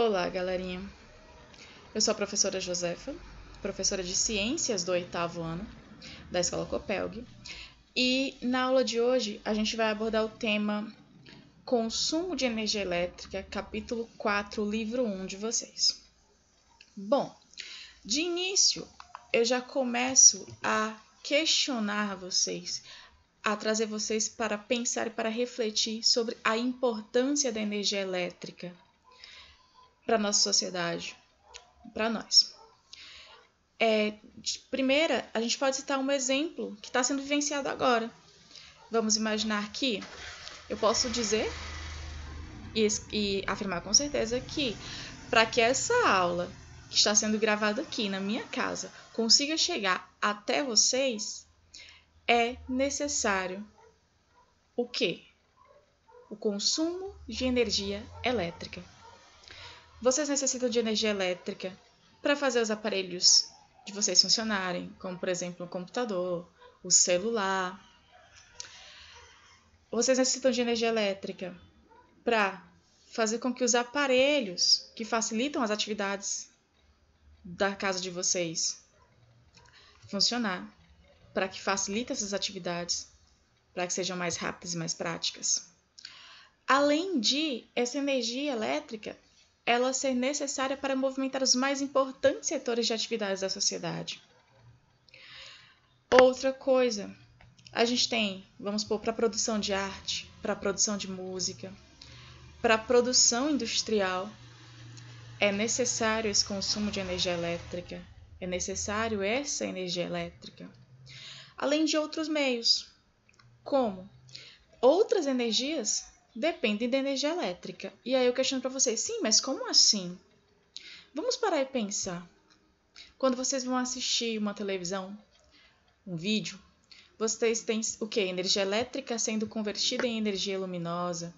Olá, galerinha. Eu sou a professora Josefa, professora de Ciências do 8º ano da Escola Copelg. E na aula de hoje a gente vai abordar o tema Consumo de Energia Elétrica, capítulo 4, livro 1 de vocês. Bom, de início eu já começo a questionar vocês, a trazer vocês para pensar e para refletir sobre a importância da energia elétrica para a nossa sociedade, para nós. De primeira, a gente pode citar um exemplo que está sendo vivenciado agora. Vamos imaginar que eu posso dizer e afirmar com certeza que para que essa aula que está sendo gravada aqui na minha casa consiga chegar até vocês, é necessário o quê? O consumo de energia elétrica. Vocês necessitam de energia elétrica para fazer os aparelhos de vocês funcionarem, como, por exemplo, o computador, o celular. Vocês necessitam de energia elétrica para fazer com que os aparelhos que facilitam as atividades da casa de vocês funcionar, para que facilitem essas atividades, para que sejam mais rápidas e mais práticas. Além de essa energia elétrica, ela ser necessária para movimentar os mais importantes setores de atividades da sociedade. Outra coisa, a gente tem, vamos supor, para a produção de arte, para a produção de música, para a produção industrial, é necessário esse consumo de energia elétrica, é necessário essa energia elétrica. Além de outros meios, como outras energias dependem da energia elétrica. E aí eu questiono para vocês, sim, mas como assim? Vamos parar e pensar. Quando vocês vão assistir uma televisão, um vídeo, vocês têm o quê? Energia elétrica sendo convertida em energia luminosa.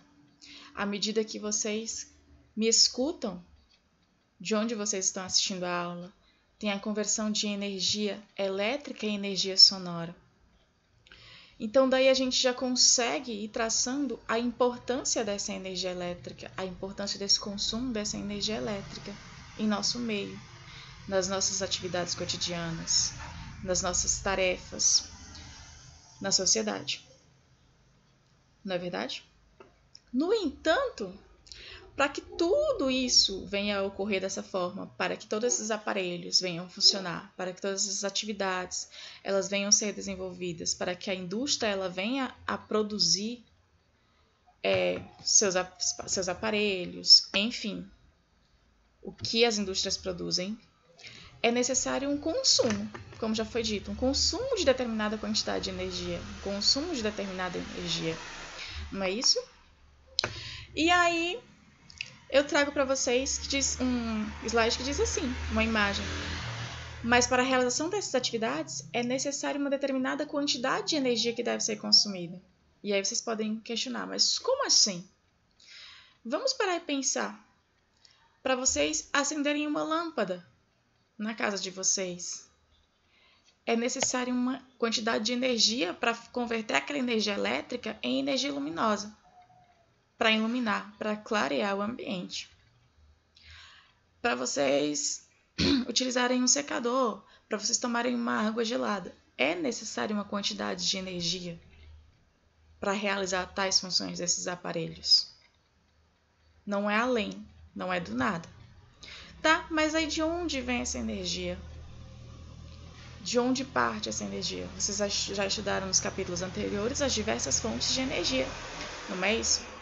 À medida que vocês me escutam, de onde vocês estão assistindo a aula, tem a conversão de energia elétrica em energia sonora. Então, daí a gente já consegue ir traçando a importância dessa energia elétrica, a importância desse consumo dessa energia elétrica em nosso meio, nas nossas atividades cotidianas, nas nossas tarefas, na sociedade. Não é verdade? No entanto, para que tudo isso venha a ocorrer dessa forma, para que todos esses aparelhos venham a funcionar, para que todas essas atividades elas venham a ser desenvolvidas, para que a indústria ela venha a produzir seus aparelhos, enfim, o que as indústrias produzem, é necessário um consumo, como já foi dito, um consumo de determinada quantidade de energia, um consumo de determinada energia, não é isso? E aí eu trago para vocês um slide que diz assim, uma imagem. Mas para a realização dessas atividades é necessário uma determinada quantidade de energia que deve ser consumida. E aí vocês podem questionar, mas como assim? Vamos parar e pensar. Para vocês acenderem uma lâmpada na casa de vocês, é necessário uma quantidade de energia para converter aquela energia elétrica em energia luminosa, para iluminar, para clarear o ambiente. Para vocês utilizarem um secador, para vocês tomarem uma água gelada, é necessária uma quantidade de energia para realizar tais funções desses aparelhos. Não é além, não é do nada. Tá, mas aí de onde vem essa energia? De onde parte essa energia? Vocês já estudaram nos capítulos anteriores as diversas fontes de energia, não é isso?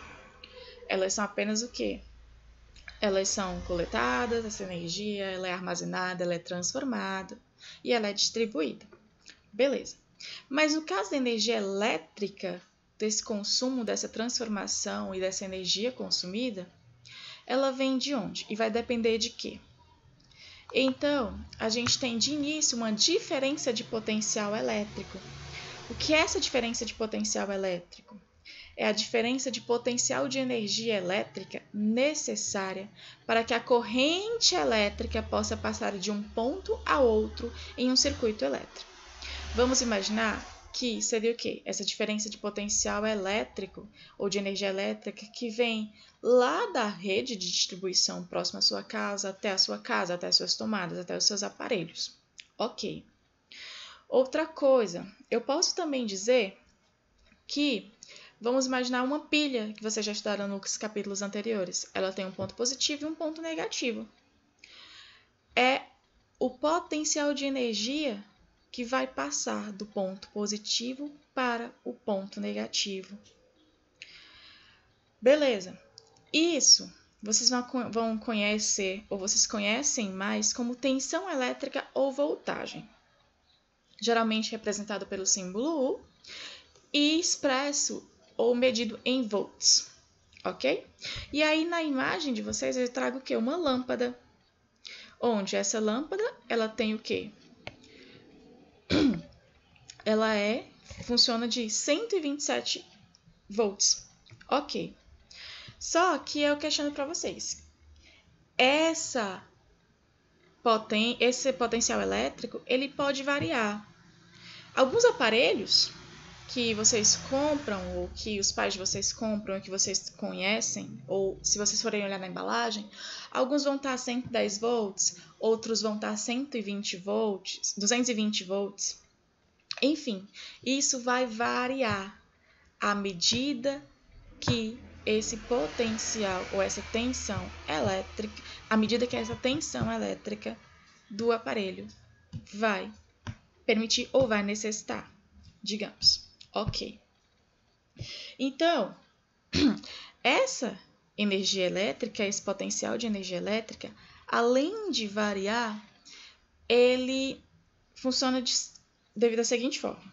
Elas são apenas o quê? Elas são coletadas, essa energia, ela é armazenada, ela é transformada e ela é distribuída. Beleza. Mas no caso da energia elétrica, desse consumo, dessa transformação e dessa energia consumida, ela vem de onde? E vai depender de quê? Então, a gente tem de início uma diferença de potencial elétrico. O que é essa diferença de potencial elétrico? É a diferença de potencial de energia elétrica necessária para que a corrente elétrica possa passar de um ponto a outro em um circuito elétrico. Vamos imaginar que seria o quê? Essa diferença de potencial elétrico ou de energia elétrica que vem lá da rede de distribuição próxima à sua casa, até as suas tomadas, até os seus aparelhos. Ok. Outra coisa, eu posso também dizer que, vamos imaginar uma pilha que vocês já estudaram nos capítulos anteriores. Ela tem um ponto positivo e um ponto negativo. É o potencial de energia que vai passar do ponto positivo para o ponto negativo. Beleza. Isso vocês vão conhecer, ou vocês conhecem mais como tensão elétrica ou voltagem. Geralmente representado pelo símbolo U e expresso ou medido em volts, ok? E aí na imagem de vocês eu trago o quê? Uma lâmpada, onde essa lâmpada ela tem o quê? Ela funciona de 127 volts, ok? Só que eu questiono para vocês, esse potencial elétrico ele pode variar. Alguns aparelhos que vocês compram, ou que os pais de vocês compram, ou que vocês conhecem, ou se vocês forem olhar na embalagem, alguns vão estar a 110 volts, outros vão estar a 120 volts, 220 volts. Enfim, isso vai variar à medida que esse potencial ou essa tensão elétrica, à medida que essa tensão elétrica do aparelho vai permitir ou vai necessitar, digamos. Ok. Então, essa energia elétrica, esse potencial de energia elétrica, além de variar, ele funciona devido à seguinte forma.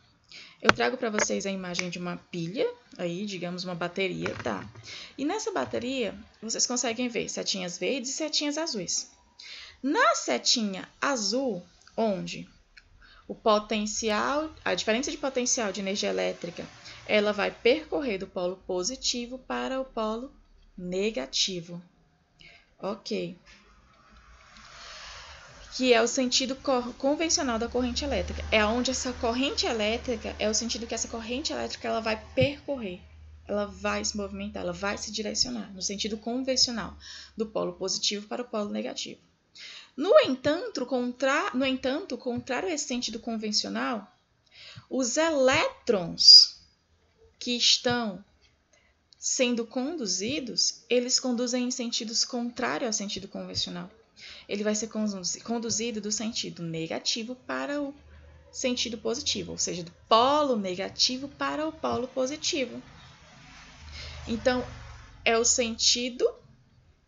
Eu trago para vocês a imagem de uma pilha, aí, digamos, uma bateria, tá? E nessa bateria, vocês conseguem ver setinhas verdes e setinhas azuis. Na setinha azul, onde o potencial, a diferença de potencial de energia elétrica, ela vai percorrer do polo positivo para o polo negativo. Ok. Que é o sentido convencional da corrente elétrica. É onde essa corrente elétrica, é o sentido que essa corrente elétrica ela vai percorrer. Ela vai se movimentar, ela vai se direcionar no sentido convencional, do polo positivo para o polo negativo. No entanto, contrário a esse sentido convencional, os elétrons que estão sendo conduzidos, eles conduzem em sentidos contrários ao sentido convencional. Ele vai ser conduzido do sentido negativo para o sentido positivo, ou seja, do polo negativo para o polo positivo. Então, é o sentido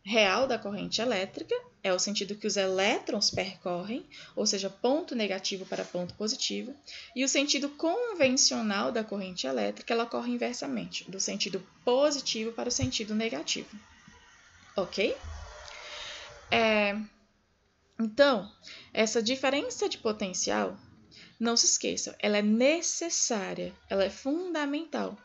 real da corrente elétrica, é o sentido que os elétrons percorrem, ou seja, ponto negativo para ponto positivo, e o sentido convencional da corrente elétrica, ela corre inversamente, do sentido positivo para o sentido negativo. Ok? Então, essa diferença de potencial, não se esqueçam, ela é necessária, ela é fundamental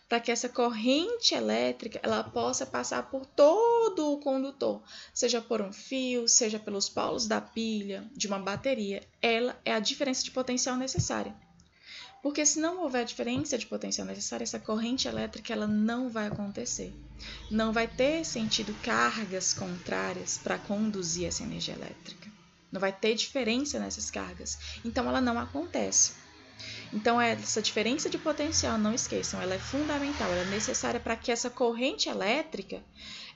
para que essa corrente elétrica ela possa passar por todo o condutor, seja por um fio, seja pelos polos da pilha, de uma bateria. Ela é a diferença de potencial necessária. Porque se não houver diferença de potencial necessária, essa corrente elétrica ela não vai acontecer. Não vai ter sentido cargas contrárias para conduzir essa energia elétrica. Não vai ter diferença nessas cargas. Então, ela não acontece. Então, essa diferença de potencial, não esqueçam, ela é fundamental, ela é necessária para que essa corrente elétrica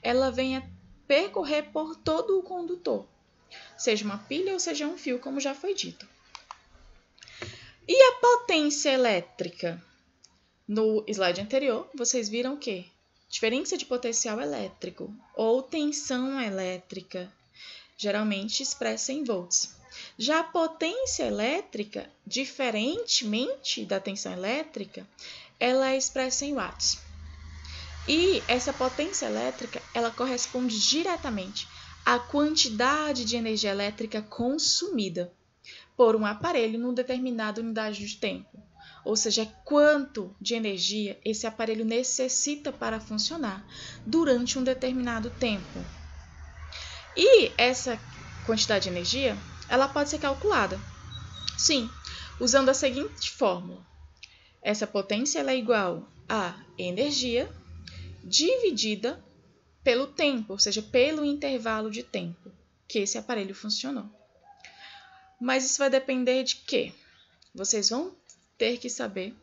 ela venha percorrer por todo o condutor, seja uma pilha ou seja um fio, como já foi dito. E a potência elétrica? No slide anterior, vocês viram o quê? Diferença de potencial elétrico ou tensão elétrica, geralmente expressa em volts. Já a potência elétrica, diferentemente da tensão elétrica, ela é expressa em watts. E essa potência elétrica, ela corresponde diretamente à quantidade de energia elétrica consumida por um aparelho numa determinada unidade de tempo. Ou seja, quanto de energia esse aparelho necessita para funcionar durante um determinado tempo. E essa quantidade de energia, ela pode ser calculada. Sim, usando a seguinte fórmula. Essa potência ela é igual a energia dividida pelo tempo, ou seja, pelo intervalo de tempo que esse aparelho funcionou. Mas isso vai depender de quê? Vocês vão ter que saber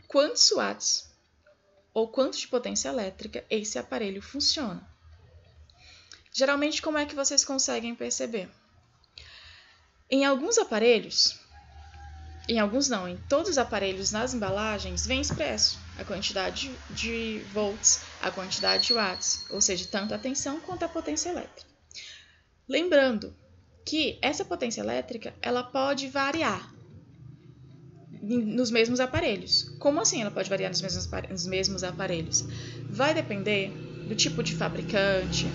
quantos watts ou quanto de potência elétrica esse aparelho funciona. Geralmente, como é que vocês conseguem perceber? Em alguns aparelhos, em alguns não, em todos os aparelhos nas embalagens, vem expresso a quantidade de volts, a quantidade de watts, ou seja, tanto a tensão quanto a potência elétrica. Lembrando que essa potência elétrica ela pode variar nos mesmos aparelhos. Como assim ela pode variar nos mesmos aparelhos? Vai depender do tipo de fabricante,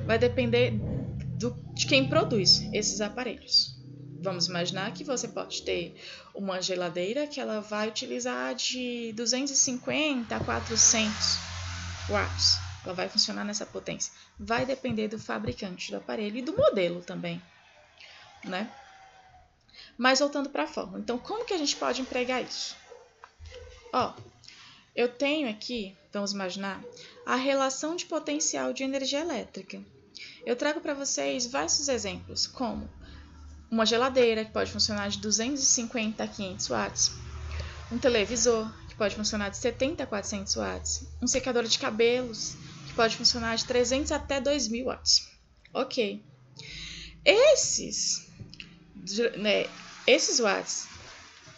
vai depender de quem produz esses aparelhos. Vamos imaginar que você pode ter uma geladeira que ela vai utilizar de 250 a 400 watts. Ela vai funcionar nessa potência. Vai depender do fabricante do aparelho e do modelo também, né? Mas voltando para a fórmula. Então, como que a gente pode empregar isso? Ó, eu tenho aqui, vamos imaginar, a relação de potencial de energia elétrica. Eu trago para vocês vários exemplos, como uma geladeira, que pode funcionar de 250 a 500 watts, um televisor, que pode funcionar de 70 a 400 watts, um secador de cabelos, que pode funcionar de 300 até 2.000 watts. Ok. Esses watts,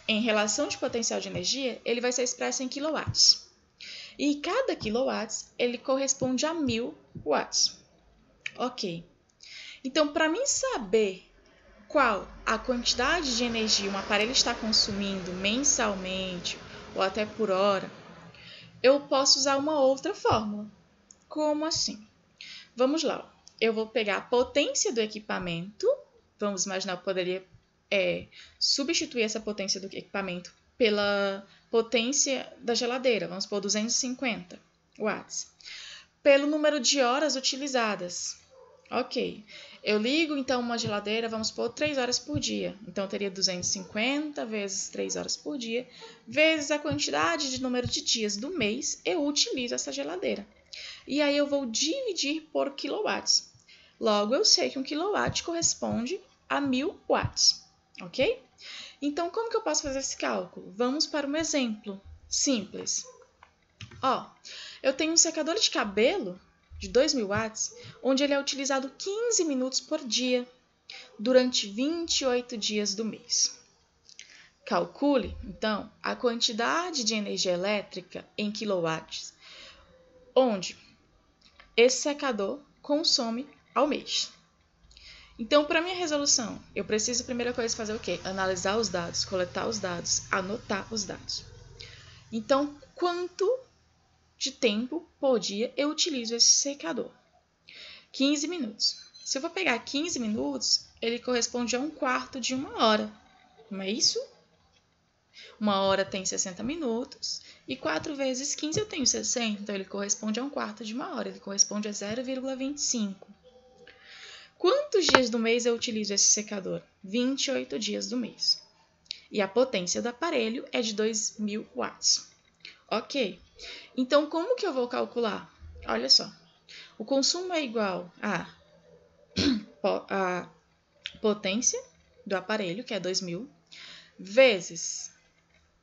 em relação de potencial de energia, ele vai ser expresso em quilowatts. E cada quilowatts, ele corresponde a 1.000 watts. Ok. Então, para mim saber qual a quantidade de energia um aparelho está consumindo mensalmente ou até por hora, eu posso usar uma outra fórmula. Como assim? Vamos lá. Eu vou pegar a potência do equipamento. Vamos imaginar que eu poderia substituir essa potência do equipamento pela potência da geladeira. Vamos por 250 watts. Pelo número de horas utilizadas. Ok. Eu ligo, então, uma geladeira, vamos por 3 horas por dia. Então, eu teria 250 vezes 3 horas por dia, vezes a quantidade de número de dias do mês eu utilizo essa geladeira. E aí, eu vou dividir por quilowatts. Logo, eu sei que 1 kilowatt corresponde a 1.000 watts. Ok? Então, como que eu posso fazer esse cálculo? Vamos para um exemplo simples. Ó, eu tenho um secador de cabelo de 2.000 watts, onde ele é utilizado 15 minutos por dia, durante 28 dias do mês. Calcule, então, a quantidade de energia elétrica em quilowatts, onde esse secador consome ao mês. Então, para minha resolução, eu preciso, primeira coisa, fazer o quê? Analisar os dados, coletar os dados, anotar os dados. Então, quanto de tempo por dia eu utilizo esse secador? 15 minutos. Se eu for pegar 15 minutos, ele corresponde a 1/4 de 1 hora. Não é isso? 1 hora tem 60 minutos e 4 vezes 15 eu tenho 60. Então, ele corresponde a 1/4 de 1 hora. Ele corresponde a 0,25. Quantos dias do mês eu utilizo esse secador? 28 dias do mês. E a potência do aparelho é de 2.000 watts. Ok. Então, como que eu vou calcular? Olha só. O consumo é igual a potência do aparelho, que é 2.000, vezes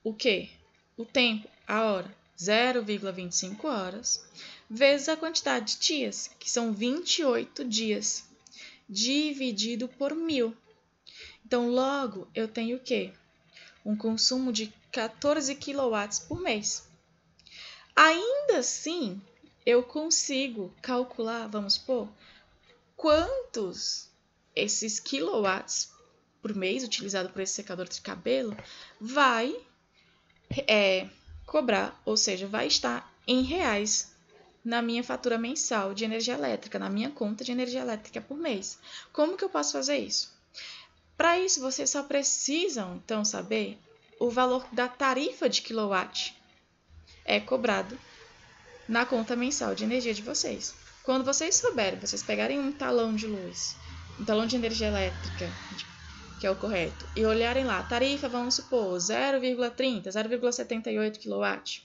o quê? O tempo, a hora, 0,25 horas, vezes a quantidade de dias, que são 28 dias, dividido por 1.000. Então, logo, eu tenho o quê? Um consumo de 14 kW por mês. Ainda assim, eu consigo calcular, vamos supor, quantos esses quilowatts por mês utilizado por esse secador de cabelo vai cobrar, ou seja, vai estar em reais na minha fatura mensal de energia elétrica, na minha conta de energia elétrica por mês. Como que eu posso fazer isso? Para isso, vocês só precisam, então, saber o valor da tarifa de quilowatt cobrado na conta mensal de energia de vocês. Quando vocês souberem, vocês pegarem um talão de luz, um talão de energia elétrica que é o correto, e olharem lá, tarifa, vamos supor, 0,30, 0,78 kW,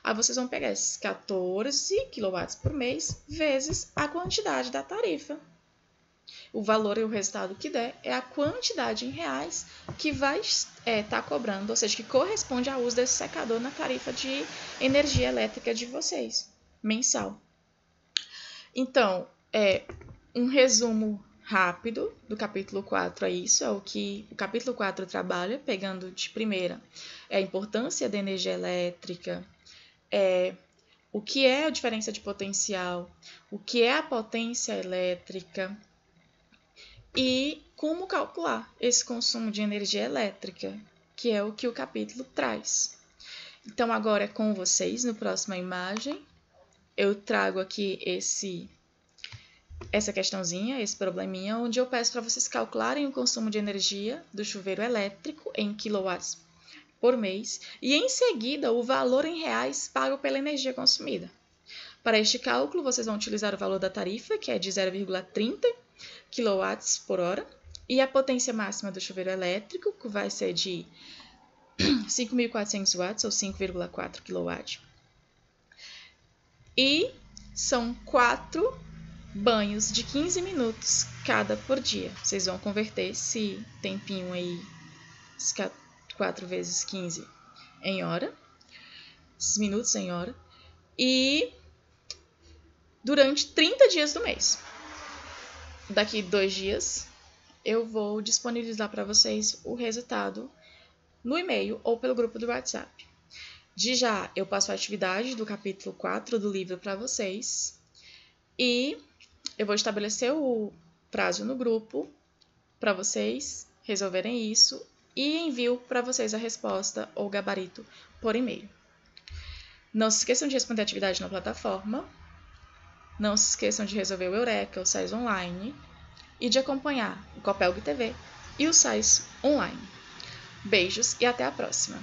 aí vocês vão pegar esses 14 kW por mês vezes a quantidade da tarifa. O valor e o resultado que der é a quantidade em reais que vai estar cobrando, ou seja, que corresponde ao uso desse secador na tarifa de energia elétrica de vocês, mensal. Então, um resumo rápido do capítulo 4 é isso, é o que o capítulo 4 trabalha, pegando de primeira a importância da energia elétrica, o que é a diferença de potencial, o que é a potência elétrica e como calcular esse consumo de energia elétrica, que é o que o capítulo traz. Então, agora é com vocês, no próxima imagem, eu trago aqui essa questãozinha, esse probleminha, onde eu peço para vocês calcularem o consumo de energia do chuveiro elétrico em quilowatts por mês e, em seguida, o valor em reais pago pela energia consumida. Para este cálculo, vocês vão utilizar o valor da tarifa, que é de 0,30 kW por hora, e a potência máxima do chuveiro elétrico, que vai ser de 5.400 watts, ou 5,4 kW. E são 4 banhos de 15 minutos cada por dia. Vocês vão converter esse tempinho aí, 4 vezes 15 em hora, esses minutos em hora, e durante 30 dias do mês. Daqui 2 dias, eu vou disponibilizar para vocês o resultado no e-mail ou pelo grupo do WhatsApp. De já, eu passo a atividade do capítulo 4 do livro para vocês e eu vou estabelecer o prazo no grupo para vocês resolverem isso e envio para vocês a resposta ou gabarito por e-mail. Não se esqueçam de responder a atividade na plataforma. Não se esqueçam de resolver o Eureka, o SAIS Online, e de acompanhar o Copelg TV e o SAIS Online. Beijos e até a próxima!